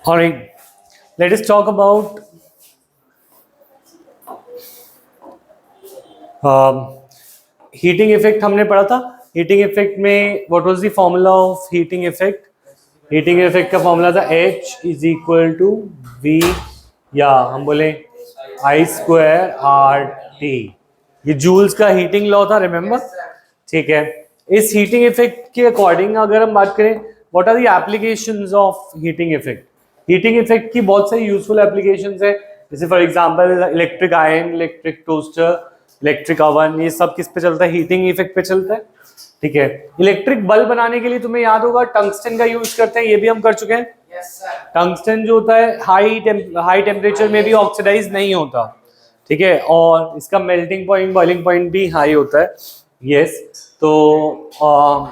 All right, let us talk about heating effect. हमने पढ़ा था हीटिंग इफेक्ट में what was the formula of heating effect. Heating effect का formula था H is equal to V, या हम बोले I स्क्वायर आर टी. ये जूल्स का हीटिंग लॉ था, रिमेंबर. ठीक है, इस हीटिंग इफेक्ट के अकॉर्डिंग अगर हम बात करें what are the applications of heating effect. Heating इफेक्ट की बहुत सारी यूजफुल एप्लीकेशंस है, जैसे for example electric iron, electric toaster, electric oven. ये सब किस पे चलता है? हीटिंग इफेक्ट पे चलता है. ठीक है, इलेक्ट्रिक बल्ब बनाने के लिए तुम्हें याद होगा टंगस्टन का यूज करते हैं, ये भी हम कर चुके हैं. टंगस्टन जो होता है हाई टेम्परेचर में भी ऑक्सीडाइज नहीं होता. ठीक है, और इसका मेल्टिंग पॉइंट, बॉइलिंग पॉइंट भी हाई होता है. यस, तो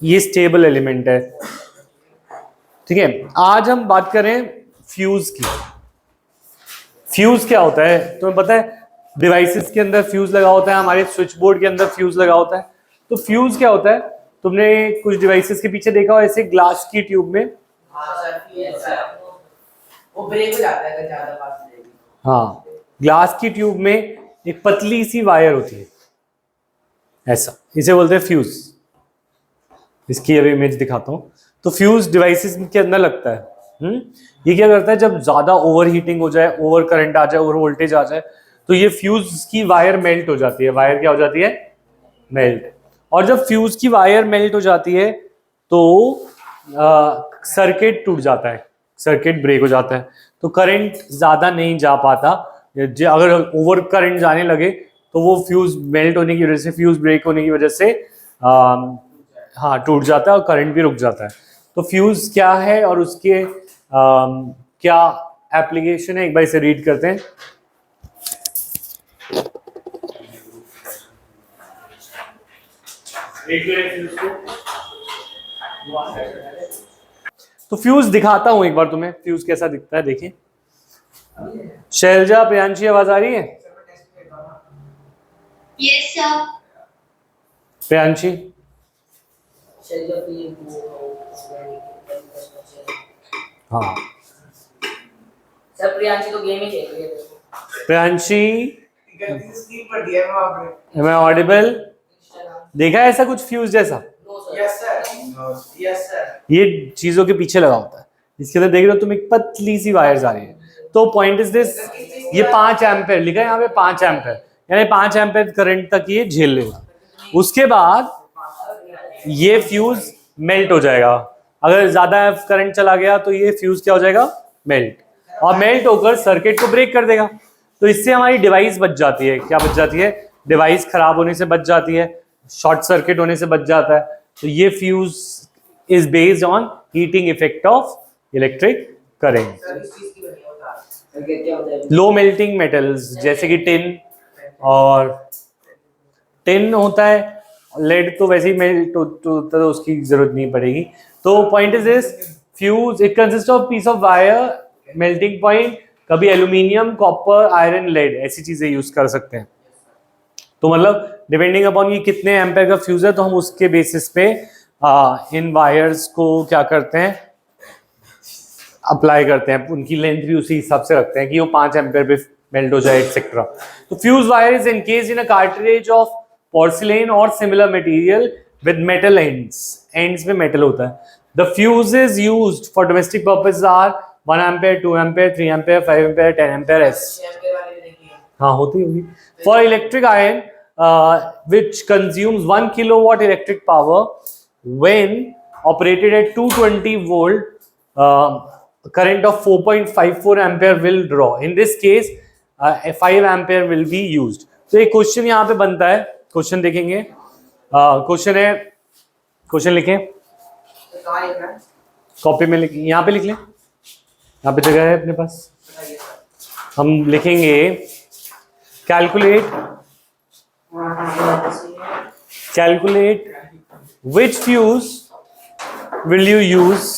ये स्टेबल एलिमेंट है. ठीक है, आज हम बात करें फ्यूज की. फ्यूज क्या होता है तुम्हें पता है? डिवाइसेस के अंदर फ्यूज लगा होता है, हमारे स्विच बोर्ड के अंदर फ्यूज लगा होता है. तो फ्यूज क्या होता है? तुमने कुछ डिवाइसेस के पीछे देखा हो ऐसे ग्लास की ट्यूब में. वो ब्रेक हो जाता है अगर ज्यादा पास लेगी. हाँ, ग्लास की ट्यूब में एक पतली सी वायर होती है, ऐसा, इसे बोलते हैं फ्यूज. इसकी अभी इमेज दिखाता हूँ. तो फ्यूज डिवाइसेस के अंदर लगता है. ये क्या करता है? जब ज्यादा ओवर हीटिंग हो जाए, ओवर करंट आ जाए, ओवर वोल्टेज आ जाए, तो ये फ्यूज की वायर मेल्ट हो जाती है. वायर क्या हो जाती है? मेल्ट. और जब फ्यूज की वायर मेल्ट हो जाती है तो सर्किट टूट जाता है, सर्किट ब्रेक हो जाता है. तो करंट ज्यादा नहीं जा पाता. अगर ओवर करंट जाने लगे तो वो फ्यूज मेल्ट होने की वजह से, फ्यूज ब्रेक होने की वजह से हाँ टूट जाता है और करंट भी रुक जाता है. तो फ्यूज क्या है और उसके क्या एप्लीकेशन है, एक बार इसे रीड करते हैं. तो फ्यूज दिखाता हूं एक बार तुम्हें, फ्यूज कैसा दिखता है. देखिए, शैलजा, प्रियांशी, आवाज आ रही है? Yes sir. प्रियांशी, हाँ. सर प्रियांशी तो गेम ही खेल रही है. प्रियांशी, गलती से स्क्रीन पर दिया है वहां पे. Am I audible? देखा है ऐसा कुछ फ्यूज जैसा? Yes sir. Yes sir. ये चीजों के पीछे लगा होता है. इसके अंदर देख रहे हो तुम, एक पतली सी वायर्स आ रही है. तो पॉइंट इज दिस, ये 5 एम्पेयर लिखा है यहाँ पे, 5 एम्पेयर, यानी 5 एम्पेयर करंट तक ये झेल लेगा. उसके बाद ये फ्यूज मेल्ट हो जाएगा. अगर ज्यादा करंट चला गया तो ये फ्यूज क्या हो जाएगा? मेल्ट. और मेल्ट होकर सर्किट को ब्रेक कर देगा. तो इससे हमारी डिवाइस बच जाती है. क्या बच जाती है? डिवाइस खराब होने से बच जाती है, शॉर्ट सर्किट होने से बच जाता है. तो ये fuse is based on heating effect of electric current. Sir इस चीज की बनी होता है. क्या होता है? लो मेल्टिंग मेटल्स जैसे कि टिन, और टिन होता है. लेड तो वैसे ही मेल्ट होता है, तो उसकी जरूरत नहीं पड़ेगी. तो point is this, fuse it consist of peace of wire, melting point. कभी एल्यूमिनियम, कॉपर, आयरन, लेड, ऐसी चीजें यूज कर सकते हैं. तो मतलब डिपेंडिंग अपॉन ये कितने एम्पेयर का फ्यूज है, तो हम उसके बेसिस पे इन वायर्स को क्या करते हैं? अप्लाई करते हैं. उनकी लेंथ भी उसी हिसाब से रखते हैं कि वो 5 एम्पेयर पे मेल्ट हो जाए, एक्सेट्रा. तो fuse wire is encased in a cartridge of porcelain और similar material with metal ends. Ends में मेटल होता है. The fuse is used for domestic purpose are 1 ampere, 2 ampere, 3 ampere, 5 ampere, 10 ampere. Ampere वाले भी देखिए. हाँ, होती होगी. For electric iron which consumes 1 kilowatt electric power when operated at 220 volt, current of 4.54 ampere will draw. In this case 5 ampere will be used. तो एक question यहाँ पे बनता है. क्वेश्चन देखेंगे. क्वेश्चन है, क्वेश्चन लिखें, तो कहाँ लिखना है? कॉपी में लिख, यहाँ पे लिख लें, यहाँ पे जगह है अपने पास. बताइए सर. हम लिखेंगे calculate which fuse will you use.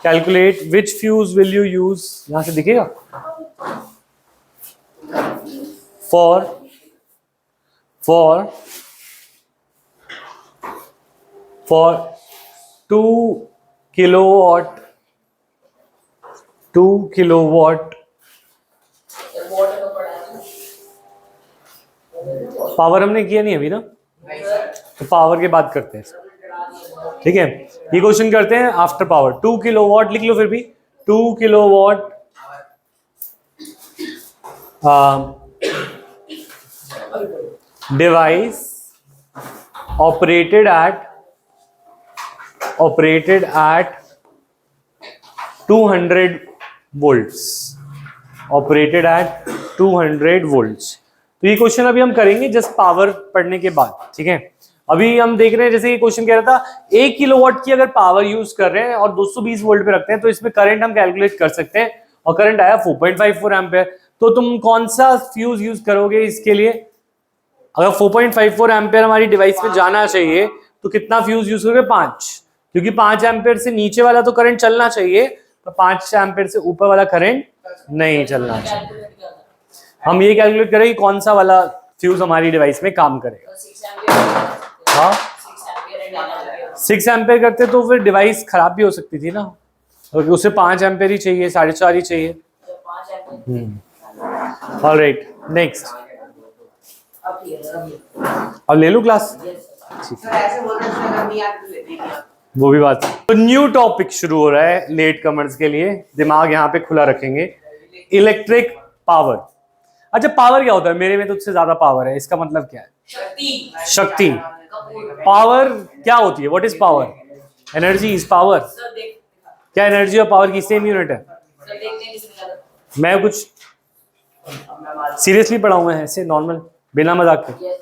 Calculate which fuse will you use. यहां से दिखेगा. for 2 kilowatt 2 kilowatt sir what तो पढ़ा है पावर हमने किया नहीं अभी ना, तो पावर के बात करते हैं, ठीक है। ये क्वेश्चन करते हैं आफ्टर पावर। 2 किलोवाट लिख लो फिर भी, 2 kilowatt device operated at 200 volts, operated at 200 volts. तो ये क्वेश्चन अभी हम करेंगे जस्ट पावर पढ़ने के बाद, ठीक है। अभी हम देख रहे हैं जैसे ये क्वेश्चन कह रहा था 1 किलोवाट की अगर पावर यूज कर रहे हैं और 220 वोल्ट पे रखते हैं तो इसमें करंट हम कैलकुलेट कर सकते हैं, और करंट आया 4.54 एम्पियर। तो तुम कौन सा फ्यूज यूज करोगे इसके लिए? अगर 4.54 एम्पियर हमारी डिवाइस में जाना चाहिए तो कितना फ्यूज यूज करोगे? 5, क्योंकि 5 एम्पियर से नीचे वाला तो करंट चलना चाहिए, तो 5 एम्पियर से ऊपर वाला करंट नहीं चलना चाहिए। कैलकुलेट किया था हम ये कैलकुलेट करें कि कौन सा वाला फ्यूज हमारी डिवाइस में काम करेगा। 6 एम्पियर, हाँ 6 एम्पियर एंड 10 एम्पियर 6 एम्पेयर करते तो फिर डिवाइस खराब भी हो सकती थी ना, क्योंकि उसे 5 एम्पेयर ही चाहिए, 4.5 ही चाहिए। 5 एम्पियर। Alright, next. अब ठीक है सर, अब अब ले लूं क्लास, सर ऐसे बोल रहे हैं नहीं आते तो लेते नहीं आप। वो भी बात। तो न्यू टॉपिक शुरू हो रहा है लेट कमर्स के लिए, दिमाग यहाँ पे खुला रखेंगे। Electric power. अच्छा, पावर क्या होता है? मेरे में तो उससे ज्यादा पावर है, इसका मतलब क्या है? शक्ति शक्ति। कपूर पावर क्या होती है? What is power? Energy is power. Sir देख क्या एनर्जी और पावर की सेम यूनिट है? सर देखते हैं किसने कहा मैं कुछ सीरियसली पढ़ाऊंगा ऐसे नॉर्मल, बिना मजाक के। यस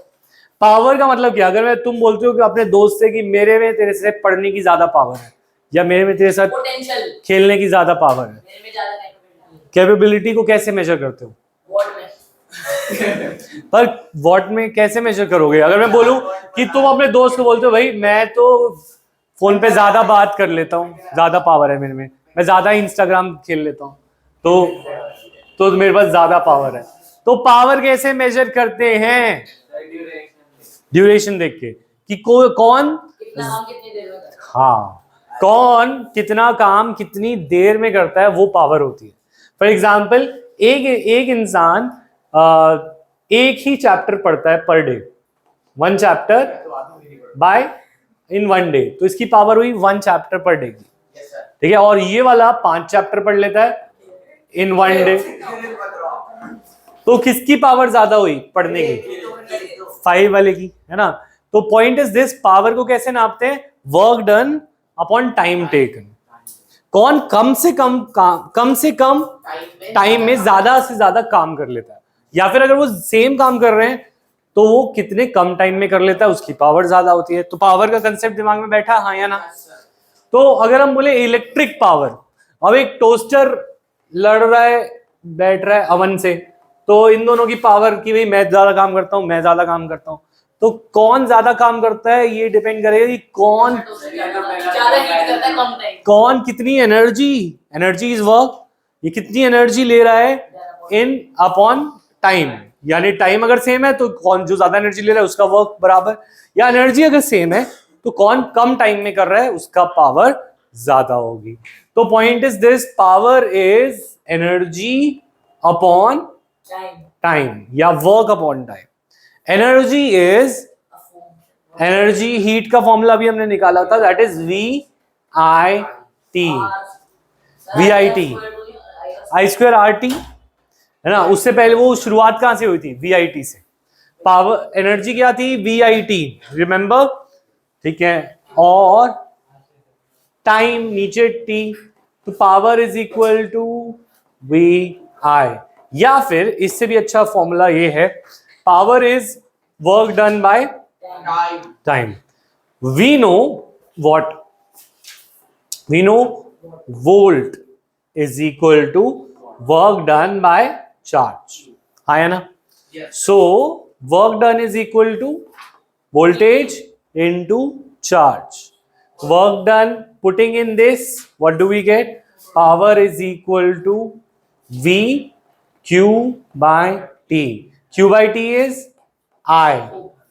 पावर का मतलब क्या? अगर मैं तुम बोलते हो कि अपने दोस्त से कि मेरे में तेरे से पढ़ने की ज्यादा पावर है, या मेरे में तेरे साथ पोटेंशियल खेलने की ज्यादा पावर है, मेरे में ज्यादा कैपेबिलिटी कैपेबिलिटी को कैसे मेजर करते हो? वॉट में पर वॉट में कैसे मेजर करोगे? अगर मैं बोलूं कि तुम अपने दोस्त को बोलते हो भाई मैं तो फोन पे ज्यादा बात कर लेता हूँ, ज्यादा पावर है मेरे में, मैं ज्यादा इंस्टाग्राम खेल लेता हूँ, तो मेरे पास ज्यादा पावर है। तो पावर कैसे मेजर करते हैं? ड्यूरेशन देख के कि कौन, कितना काम कितनी देर में करता हाँ, कौन कितना काम कितनी देर में करता है, वो पावर होती है। फॉर एग्जाम्पल एक इंसान एक ही चैप्टर पढ़ता है per day, 1 chapter by in 1 day, तो इसकी पावर हुई 1 चैप्टर पर डे की, ठीक है। और ये वाला 5 चैप्टर पढ़ लेता है इन 1 डे, तो किसकी पावर ज्यादा हुई पढ़ने की? 5 वाले की, है ना। तो पॉइंट इज दिस, पावर को कैसे नापते हैं? Work done upon time taken. कौन कम से कम टाइम में ज्यादा से ज्यादा काम कर लेता है, या फिर अगर वो सेम काम कर रहे हैं तो वो कितने कम टाइम में कर लेता है, उसकी पावर ज्यादा होती है। तो पावर का कंसेप्ट दिमाग में बैठा, हाँ या ना? तो अगर हम बोले इलेक्ट्रिक पावर, अब एक टोस्टर लड़ रहा है, बैठ रहा है अवन से, तो इन दोनों की पावर की भाई मैं ज्यादा काम करता हूं, मैं ज्यादा काम करता हूं, तो कौन ज्यादा काम करता है ये डिपेंड करेगा कि कौन ज्यादा हीट करता है कम टाइम कौन कितनी एनर्जी इज वर्क, ये कितनी एनर्जी ले रहा है इन अपॉन टाइम। यानी टाइम अगर सेम है तो कौन जो ज्यादा एनर्जी ले रहा है उसका वर्क बराबर, या एनर्जी अगर सेम है तो कौन कम टाइम में कर रहा है उसका पावर ज्यादा होगी। तो point is this, power is energy upon time time या work upon time. Energy is energy, heat का फॉर्मूला भी हमने निकाला था, दैट इज VIT, I²RT, है ना। उससे पहले वो शुरुआत कहां से हुई थी? VIT से। पावर एनर्जी क्या थी? VIT, रिमेंबर, ठीक है। और टाइम नीचे T, तो power is equal to VI, या फिर इससे भी अच्छा फॉर्मूला ये है, power is work done by time. We know what, we know volt is equal to work done by charge, हाँ या ना। So work done is equal to voltage into charge. Work done, putting in this, what do we get? Power is equal to V Q by T. Q by T is I.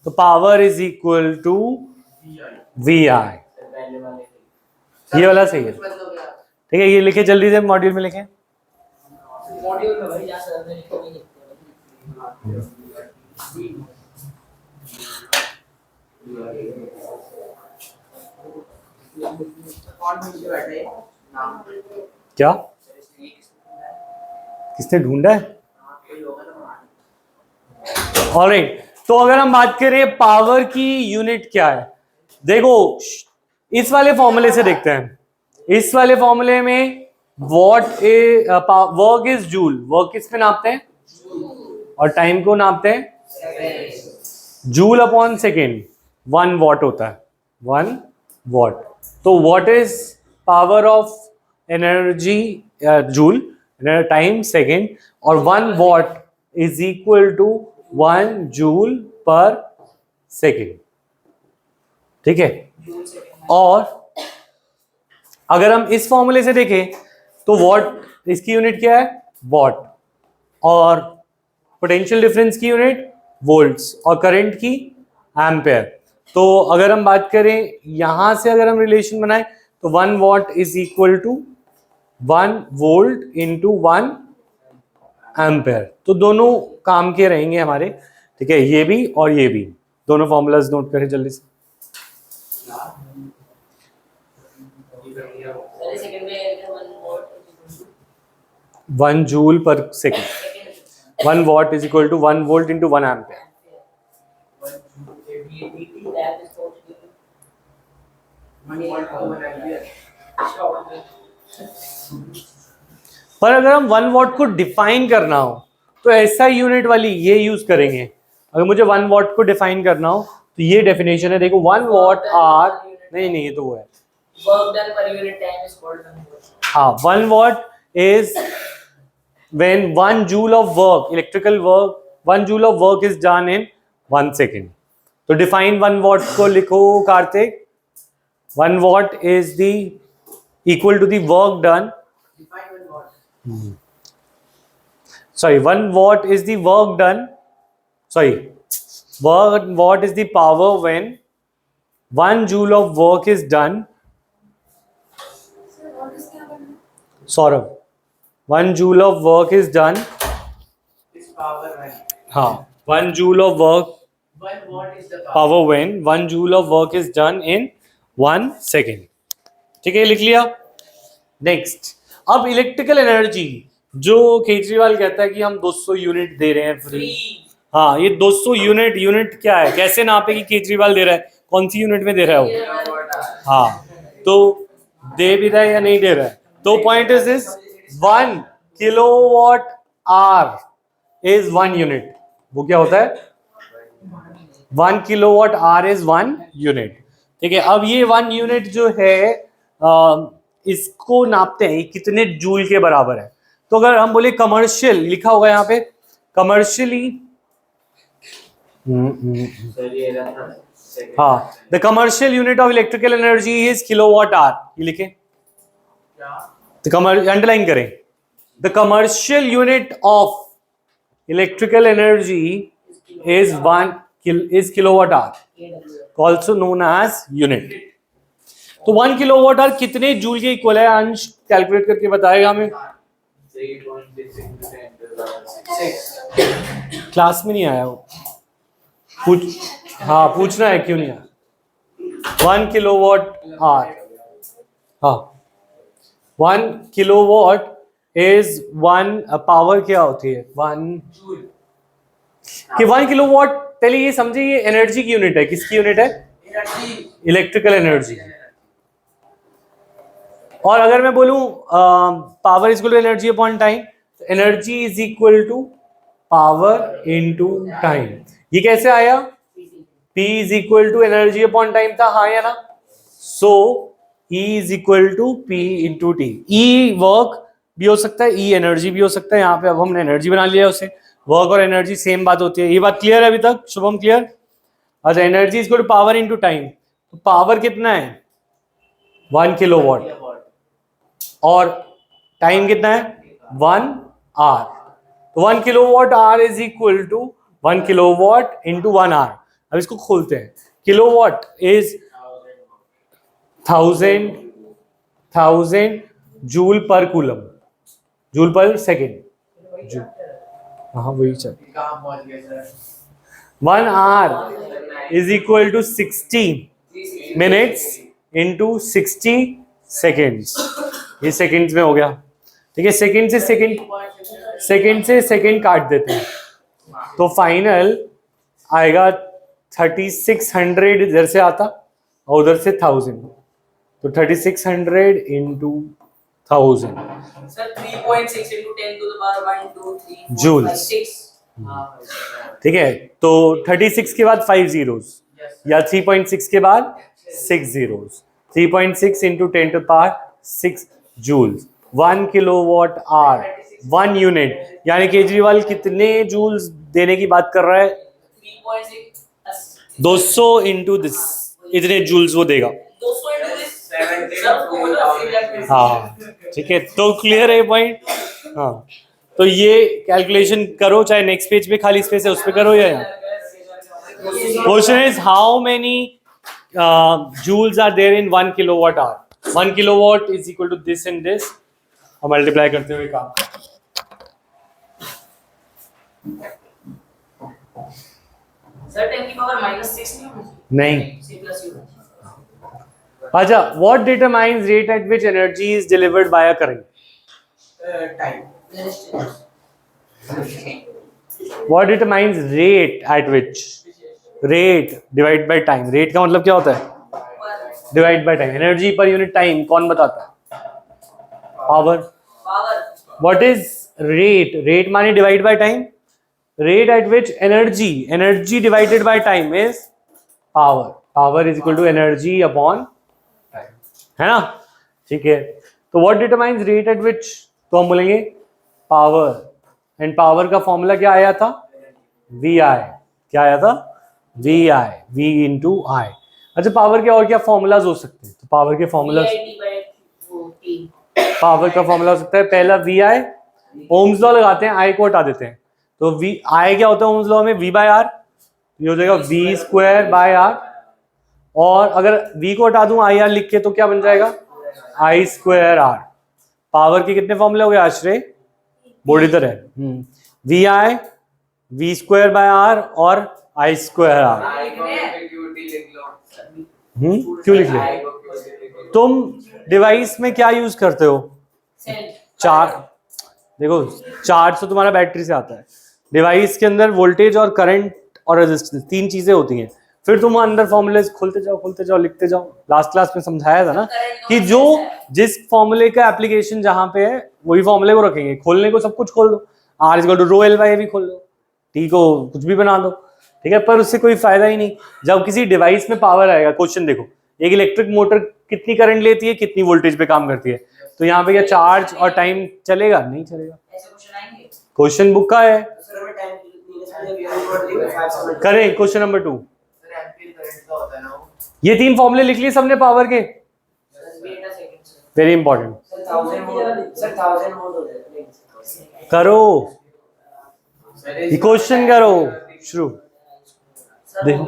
तो power is equal to VI। ये वाला सही है, ठीक है। ये लिखे जल्दी से, मॉड्यूल में लिखे। मॉड्यूल में भाई जा सकते हैं लिखो नहीं लिखते कौन मुझे बैठे नाम क्या किसने ढूंढा है? कोई होगा ना ऑलराइट, तो अगर हम बात करें पावर की यूनिट क्या है, देखो इस वाले फॉर्मूले से देखते हैं। इस वाले फॉर्मूले में what is work is joule, work किस पे नापते हैं और टाइम को नापते हैं जूल अपॉन सेकेंड, 1 वॉट होता है 1 वॉट। तो watt is power of energy joule, time second, और 1 watt is equal to 1 joule per second, ठीक है। और अगर हम इस फॉर्मूले से देखें तो वॉट इसकी यूनिट क्या है वॉट, और पोटेंशियल डिफरेंस की यूनिट वोल्ट्स, और करंट की एम्पेयर। तो अगर हम बात करें यहां से अगर हम रिलेशन बनाए तो 1 watt is equal to 1 volt into 1 ampere. तो दोनों काम के रहेंगे हमारे, ठीक है, ये भी और ये भी। दोनों फॉर्मूलाज नोट करें जल्दी से। पहले सेकंड में 1 watt 1 joule per second, 1 watt is equal to 1 volt into 1 ampere. That is for पर अगर हम 1 वॉट को डिफाइन करना हो तो ऐसा यूनिट वाली ये यूज करेंगे। अगर मुझे 1 वॉट को डिफाइन करना हो तो ये डेफिनेशन है, देखो 1 वॉट आर, नहीं ये तो वो है, वर्क डन पर unit time is called 1 what. हाँ 1 watt is when 1 joule of work, electrical work, 1 joule of work is done in 1 second. तो डिफाइन 1 वॉट को लिखो Kartik, 1 watt is the equal to the work done, define one word sorry 1 watt is the work done, sorry 1 watt is the power when 1 joule of work is done, Saurabh 1 joule of work is done, is power when हाँ 1 joule of work one watt is the power when 1 joule of work is done in 1 second, ठीक है लिख लिया। Next, अब electrical energy जो केजरीवाल कहता है कि हम 200 यूनिट दे रहे हैं फ्री, हाँ ये 200 यूनिट, यूनिट क्या है, कैसे नापे कि केजरीवाल दे रहा है, कौन सी यूनिट में दे रहा है वो, हाँ तो दे भी रहा है या नहीं दे रहा है। तो point is this 1 kilowatt hour is 1 unit, वो क्या होता है 1 किलोवाट आवर इज 1 यूनिट, ठीक है। अब ये 1 यूनिट जो है इसको नापते हैं कितने जूल के बराबर है। तो अगर हम बोले कमर्शियल, लिखा होगा यहाँ पे कमर्शियली, हाँ the commercial unit of electrical energy is kilowatt hour, ये लिखे अंडरलाइन करें, the commercial unit of electrical energy is 1 kilowatt hour, also known as unit. तो 1 किलोवाट आवर कितने जूल के इक्वल है, अंश कैलकुलेट करके बताएगा हमें। क्लास में नहीं आया वो, हाँ पूछना है क्यों नहीं आया। 1 किलोवाट आवर, हाँ 1 किलोवाट इज 1 पावर क्या होती है 1 कि 1 किलोवाट, पहले ये समझे ये एनर्जी की यूनिट है, किसकी यूनिट है energy इलेक्ट्रिकल एनर्जी। और अगर मैं बोलूं power is equal to energy upon time, energy is equal to power into time. ये कैसे आया, P is equal to energy upon time था, हाँ या ना। सो E is equal to P into T. E work भी हो सकता है, E एनर्जी भी हो सकता है, यहाँ पे अब हमने एनर्जी बना लिया उसे, वर्क और एनर्जी सेम बात होती है। ये बात क्लियर है अभी तक शुभम, क्लियर। अच्छा energy is equal to power into time, तो पावर कितना है 1 किलोवाट और टाइम कितना है 1 आवर। तो 1 kilowatt hour is equal to 1 kilowatt into 1 hour. अब इसको खोलते हैं, kilowatt is 1000 joule per coulomb, joule per second, joule. हाँ वही चल। कहाँ पहुँच गए सर? 1 hour is equal to 60 minutes into 60 seconds। ये सेकंड्स में हो गया, ठीक है। सेकंड से सेकंड काट देते हैं तो फाइनल आएगा 3600 इधर से आता और उधर से 1000, तो 3600 into 1000 sir 3.6 into 10 to the power 1 2 3 4 Joules. 5 6 हाँ भाई सर। ठीक है। तो 36 के बाद 5 zeros या 3.6 के बाद 6 zeros। 3.6 into 10 to the power 6 joules। 1 kilowatt hour 1 unit, यानी केजरीवाल कितने जूल्स देने की बात कर रहा है? 3.6 200 इंटू दिस, इतने जूल्स वो देगा। 200 into this 17 सर को बोलो हाँ ठीक है, तो क्लियर है पॉइंट। हाँ तो ये कैलकुलेशन करो, चाहे नेक्स्ट पेज पे खाली स्पेस है उस पे करो या यहाँ। Question is how many joules are there in 1 kilowatt hour। 1 kilowatt is equal to this and this, हम मल्टीप्लाई करते हुए काम। सर 10 की पावर -6 नहीं होगी? नहीं। C plus U। अच्छा, what determines rate at which energy is delivered by a current? Time. What determines rate at which? Rate divide by time. Rate का मतलब क्या होता है? Divide by time. Energy per unit time कौन बताता है? Power. Power what is rate? Rate माने divide by time. Rate at which energy divided by time is power. Power is equal to energy upon time, है ना? ठीक है। तो what determines rate at विच? तो हम बोलेंगे पावर। एंड पावर का फॉर्मूला क्या आया था? वी आई। क्या आया था? वी आई, वी इंटू आई। अच्छा, पावर के और क्या फॉर्मूलाज हो सकते हैं? तो पावर के फॉर्मूला, पावर का फॉर्मूला हो सकता है पहला वी आई, ओम्स लॉ लगाते हैं, आई को हटा देते हैं तो वी आई क्या होता है ओम्स लॉ में? V by R. ये हो जाएगा वी स्क्वायर बाय आर। और अगर वी को हटा दूं आई आर लिख के तो क्या बन जाएगा? आई स्क्वायर आर। पावर के कितने फॉर्मूले हो गए आश्रय? बोर्ड इधर है। V I, V square by R और आई स्क्वायर आर। क्यों लिख ले? तुम डिवाइस में क्या यूज करते हो? चार्ज। देखो, चार्ज तो तुम्हारा बैटरी से आता है। डिवाइस के अंदर वोल्टेज और करंट और रेजिस्टेंस, तीन चीजें होती हैं। फिर तुम अंदर फॉर्मूले खोलते जाओ लिखते जाओ। लास्ट क्लास में समझाया था ना कि जो जिस फॉर्मूले का एप्लीकेशन जहां पे है वही फॉर्मूले को रखेंगे। खोलने को सब कुछ खोल दो, R is to rho L by भी खोल दो, टी को कुछ भी बना दो, ठीक है, पर उससे कोई फायदा ही नहीं। जब किसी डिवाइस में पावर आएगा, क्वेश्चन देखो, एक इलेक्ट्रिक मोटर कितनी करंट लेती है, कितनी वोल्टेज पे काम करती है, तो यहाँ पे क्या चार्ज और टाइम चलेगा? नहीं चलेगा। ऐसे क्वेश्चन आएंगे। क्वेश्चन बुक का है, करें question number 2। Sir ampere current का होता है ना वो। ये तीन फॉर्मूले लिख लिए सबने पावर के, wait a second sir. Very important. Sir 1000 volt, sir 1000 volt हो जाएगा। करो ये क्वेश्चन, करो शुरू। सर देखो।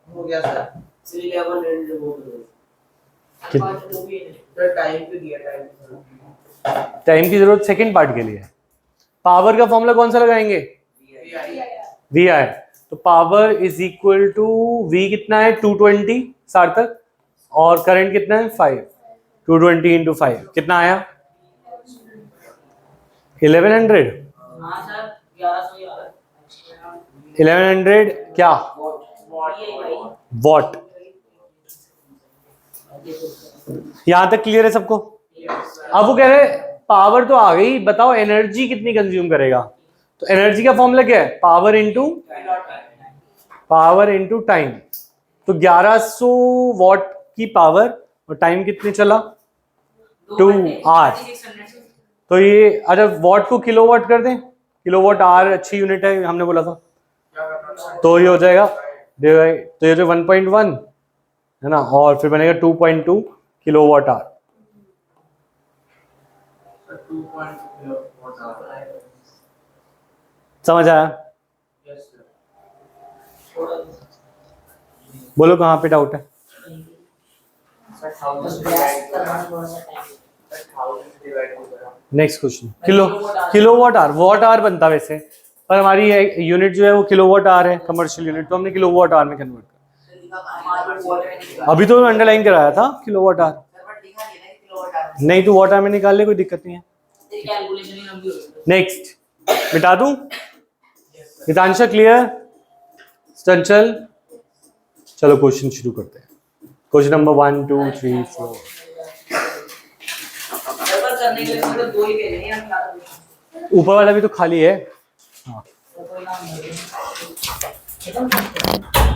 हो गया सर। 1100 वोल्ट। कितना सर टाइम पे दिया, टाइम। टाइम की जरूरत सेकंड पार्ट के लिए है। पावर का फॉर्मूला कौन सा लगाएंगे? V I. तो power is equal to V कितना है? 220 सार्थक, और करंट कितना है? 5। 220 इंटू 5 कितना आया? 1100। हां सर 1100 यार। 1100 क्या? वॉट। यहां तक क्लियर है सबको? अब वो कह रहे पावर तो आ गई, बताओ एनर्जी कितनी कंज्यूम करेगा? तो एनर्जी का फॉर्मूला क्या है? Power into time. तो 1100 वॉट की पावर और टाइम कितने चला? 2 आवर्स। तो ये अच्छा वॉट को किलोवाट कर दें, किलोवाट आवर अच्छी यूनिट है हमने बोला था, तो ये हो जाएगा डिवाइड, तो ये जो 1.1 है ना, और फिर बनेगा 2.2 किलोवाट आवर। 2.2 समझ आया? बोलो कहाँ पे डाउट है? सर 1000 करना थोड़ा सा टाइम। 1000 से डिवाइड करा। Next question kilowatt hour watt hour बनता वैसे, पर हमारी यूनिट जो है वो किलोवाट आवर है, कमर्शियल यूनिट, तो हमने किलोवाट आवर में कन्वर्ट कर। अभी तो अंडरलाइन कराया था किलोवाट आवर, नहीं तो वाट आवर में निकाल ले, कोई दिक्कत नहीं है। कैलकुलेशन ही लंबी हो गई। नेक्स्ट मिटा दूं? हितांशा क्लियर? चंचल चलो क्वेश्चन शुरू करते हैं। Question number 1 2 3 4। पेपर करने के लिए सिर्फ दो ही पेज है, हम क्या करें? ऊपर वाला भी तो खाली है। हाँ तो कोई काम नहीं है।